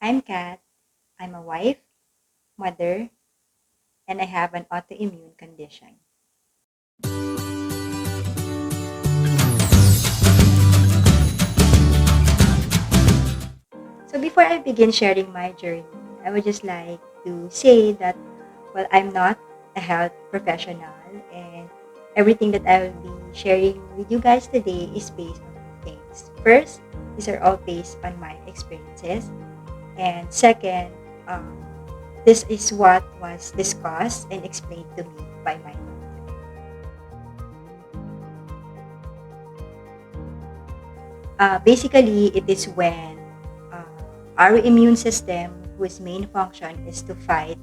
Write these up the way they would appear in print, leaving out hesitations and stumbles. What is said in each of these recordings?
I'm Kat. I'm a wife, mother, and I have an autoimmune condition. So before I begin sharing my journey, I would just like to say that, well, I'm not a health professional, and everything that I will be sharing with you guys today is based on two things. First, these are all based on my experiences. And second, um, this is what was discussed and explained to me by my doctor. Basically, it is when uh, our immune system, whose main function is to fight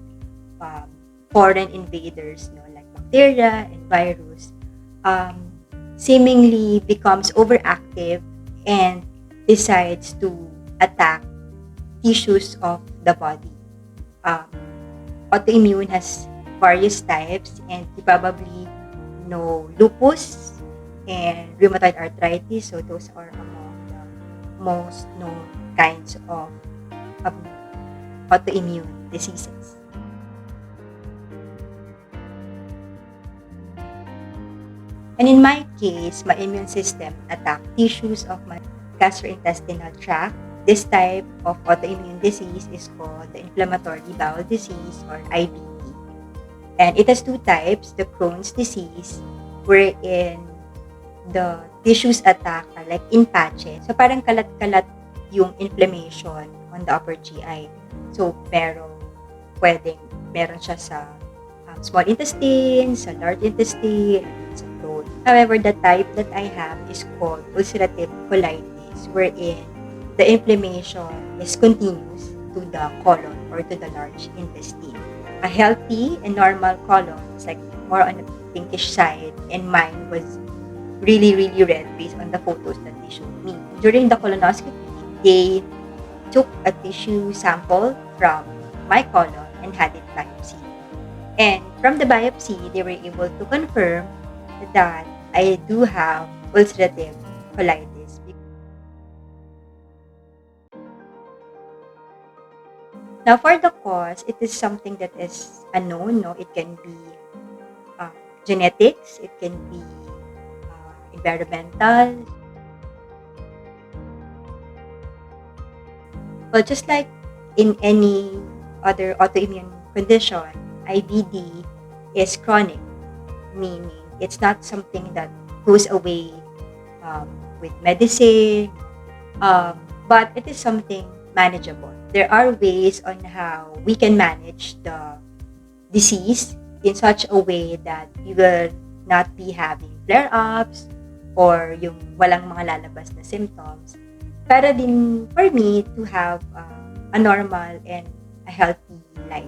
um, foreign invaders, like bacteria and virus, um, seemingly becomes overactive and decides to attack tissues of the body. Um, Autoimmune has various types, and you probably know lupus and rheumatoid arthritis. So those are among the most known kinds of autoimmune diseases. And in my case, my immune system attacked tissues of my gastrointestinal tract. This type of autoimmune disease is called the inflammatory bowel disease, or IBD. And it has two types: the Crohn's disease, wherein the tissues attack are like in patches. So parang kalat-kalat yung inflammation on the upper GI. So meron siya sa small intestine, sa large intestine, and sa throat. However, the type that I have is called ulcerative colitis, wherein the inflammation is continuous to the colon or to the large intestine. A healthy and normal colon is like more on the pinkish side, and mine was really, really red based on the photos that they showed me. During the colonoscopy, they took a tissue sample from my colon and had it biopsied. And from the biopsy, they were able to confirm that I do have ulcerative colitis. Now, for the cause, it is something that is unknown. No, it can be uh, genetics, it can be environmental. Well, just like in any other autoimmune condition, IBD is chronic, meaning it's not something that goes away with medicine, but it is something manageable. There are ways on how we can manage the disease in such a way that you will not be having flare-ups or yung walang mga lalabas na symptoms. Para din for me to have a normal and a healthy life.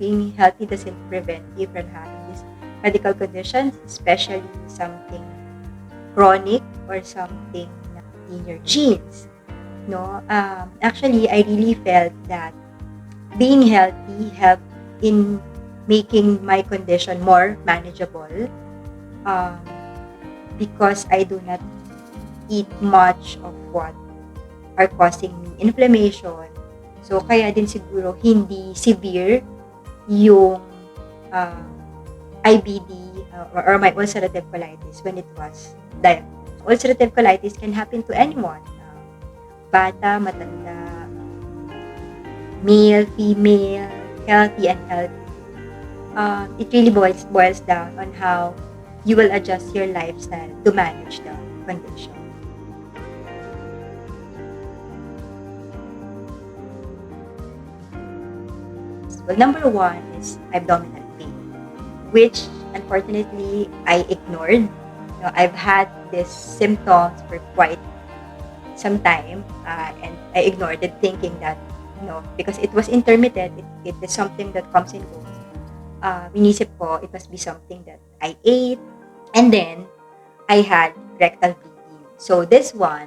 Being healthy doesn't prevent you from having these medical conditions, especially something chronic or something in your genes. No, actually, I really felt that being healthy helped in making my condition more manageable, um, because I do not eat much of what are causing me inflammation. So, kaya din siguro hindi severe yung uh, IBD or my ulcerative colitis when it was diagnosed. Ulcerative colitis can happen to anyone. Bata, matanda, male, female, healthy, unhealthy. It really boils down on how you will adjust your lifestyle to manage the condition. Well, number one is abdominal pain, which unfortunately I ignored. I've had these symptoms for quite some time, and I ignored it, thinking that because it was intermittent, it is something that comes and goes. Inisip ko it must be something that I ate, and then I had rectal bleeding. So this one,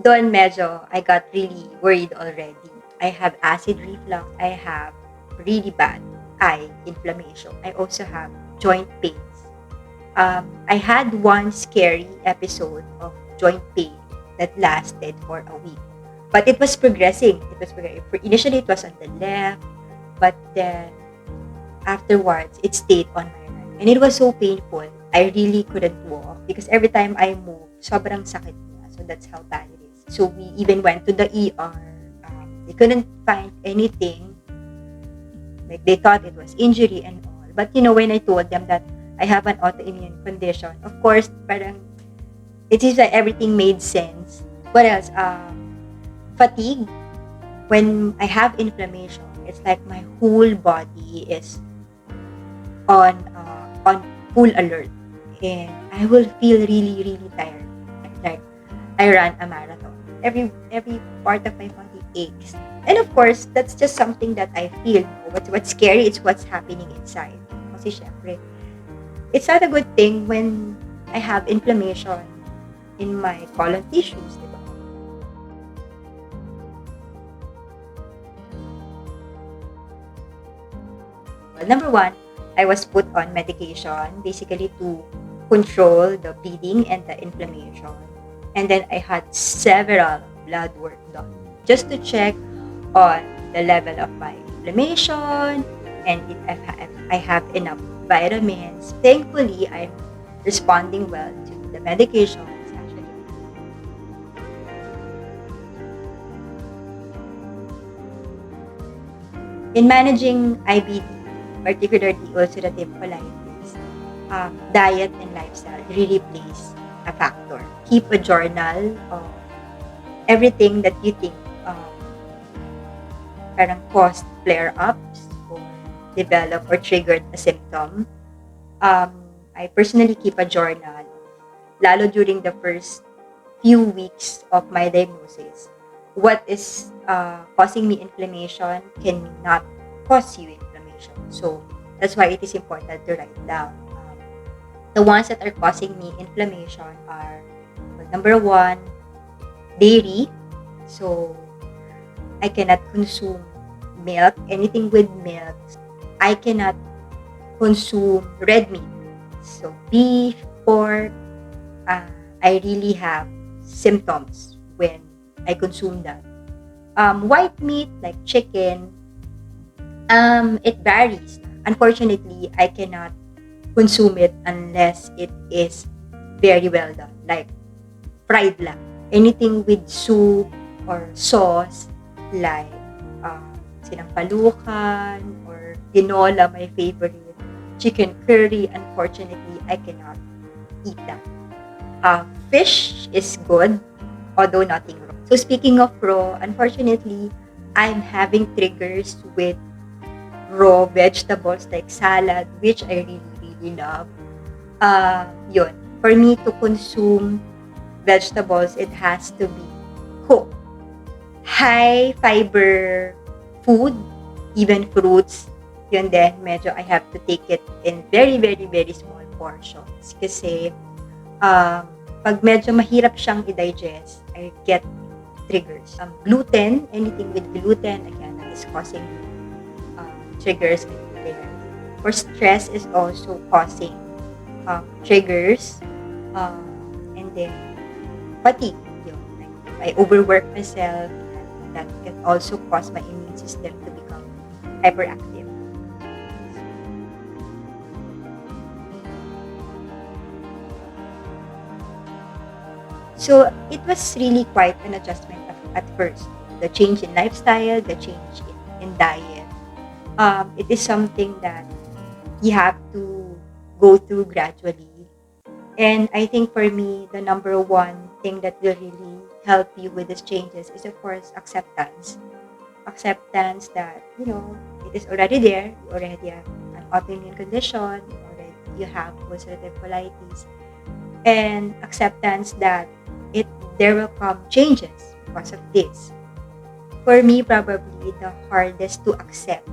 doon medyo I got really worried already. I have acid reflux. I have really bad eye inflammation. I also have joint pains. I had one scary episode of joint pain that lasted for a week. But it was progressing. Initially, it was on the left, but then afterwards, it stayed on my right. And it was so painful. I really couldn't walk because every time I move, sobrang sakit niya. So that's how bad it is. So we even went to the ER. They couldn't find anything. Like they thought it was injury and all. But when I told them that I have an autoimmune condition, of course, parang it seems like everything made sense. What else? Fatigue. When I have inflammation, it's like my whole body is on full alert, and I will feel really really tired. Like I ran a marathon. Every part of my body aches, and of course that's just something that I feel. What's scary is what's happening inside. Kasi syempre, it's not a good thing when I have inflammation in my colon tissues, diba? Well, number one, I was put on medication basically to control the bleeding and the inflammation. And then I had several blood work done just to check on the level of my inflammation and if I have enough vitamins. Thankfully, I'm responding well to the medications actually. In managing IBD, particularly ulcerative colitis, diet and lifestyle really plays a factor. Keep a journal of everything that you think parang caused flare-ups or develop or triggered a symptom. I personally keep a journal, lalo during the first few weeks of my diagnosis. What is causing me inflammation cannot cause you inflammation. So that's why it is important to write down. The ones that are causing me inflammation are, well, number one, dairy. So I cannot consume milk, anything with milk. I cannot consume red meat. So beef, pork, I really have symptoms when I consume that. White meat like chicken, it varies. Unfortunately, I cannot consume it unless it is very well done, like fried lang. Anything with soup or sauce, like sinampalukan or tinola, my favorite. Chicken curry, unfortunately, I cannot eat that. Fish is good, although nothing raw. So speaking of raw, unfortunately, I'm having triggers with raw vegetables like salad, which I really, really love. Yun. For me to consume vegetables, it has to be cooked. High fiber food, even fruits, yun din, medyo I have to take it in very, very, very small portions. Kasi, pag medyo mahirap siyang i-digest, I get triggers. Gluten, anything with gluten, again, that is causing triggers there. For stress is also causing triggers. And then, fatigue. Yun. Like, if I overwork myself, that can also cause my immune system to become hyperactive. So it was really quite an adjustment at first. The change in lifestyle, the change in diet. It is something that you have to go through gradually. And I think for me, the number one thing that will really help you with these changes is, of course, acceptance. Acceptance that, it is already there. You already have an autoimmune condition. You have ulcerative colitis. And acceptance that there will come changes because of this. For me, probably the hardest to accept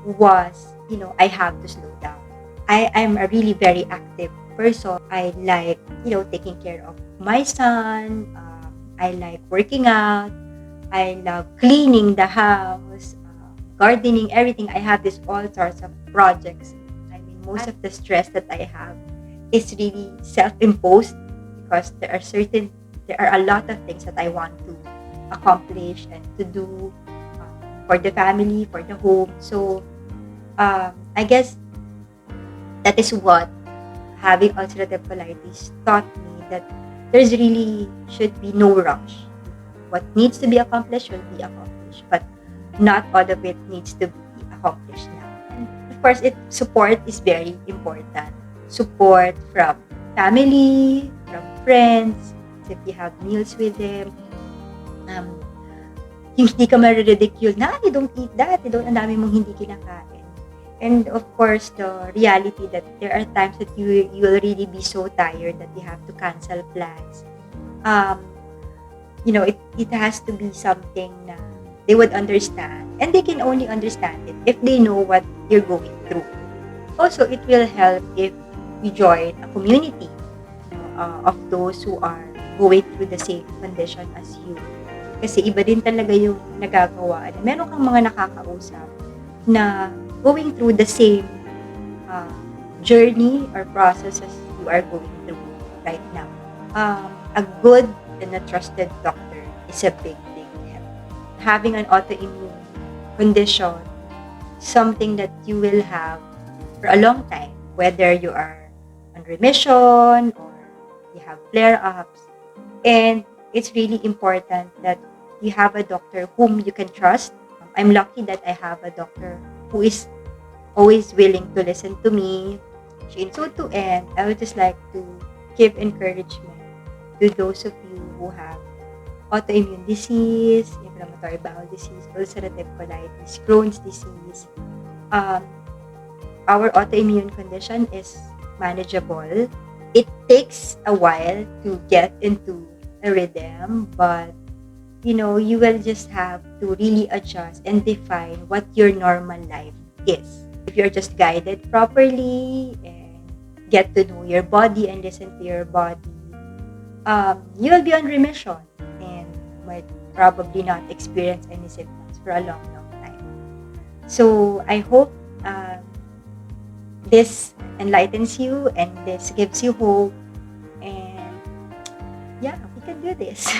was, I have to slow down. I'm a really very active person. I like, taking care of my son. I like working out. I love cleaning the house, gardening, everything. I have this all sorts of projects. I mean, most of the stress that I have is really self-imposed because there are a lot of things that I want to accomplish and to do for the family, for the home. So I guess that is what having ulcerative colitis taught me, that there's really should be no rush. What needs to be accomplished will be accomplished, but not all of it needs to be accomplished now. And of course, support is very important. Support from family, from friends, if you have meals with them. Yung hindi ka ma-ridicule na, you don't eat that, ang dami mong hindi kinakain. And of course, the reality that there are times that you will really be so tired that you have to cancel plans. It has to be something na they would understand, and they can only understand it if they know what you're going through. Also, it will help if you join a community of those who are going through the same condition as you. Kasi iba din talaga yung nagagawa na meron kang mga nakakausap na going through the same journey or processes you are going through right now. A good and a trusted doctor is a big help. Having an autoimmune condition, something that you will have for a long time, whether you are on remission or you have flare-ups, and it's really important that you have a doctor whom you can trust. I'm lucky that I have a doctor who is always willing to listen to me. So to end, I would just like to give encouragement to those of you who have autoimmune disease, inflammatory bowel disease, ulcerative colitis, Crohn's disease. Our autoimmune condition is manageable. It takes a while to get into a rhythm, but you will just have to really adjust and define what your normal life is. If you're just guided properly and get to know your body and listen to your body, you will be on remission and might probably not experience any symptoms for a long time. So I hope this enlightens you and this gives you hope, and yeah, we can do this.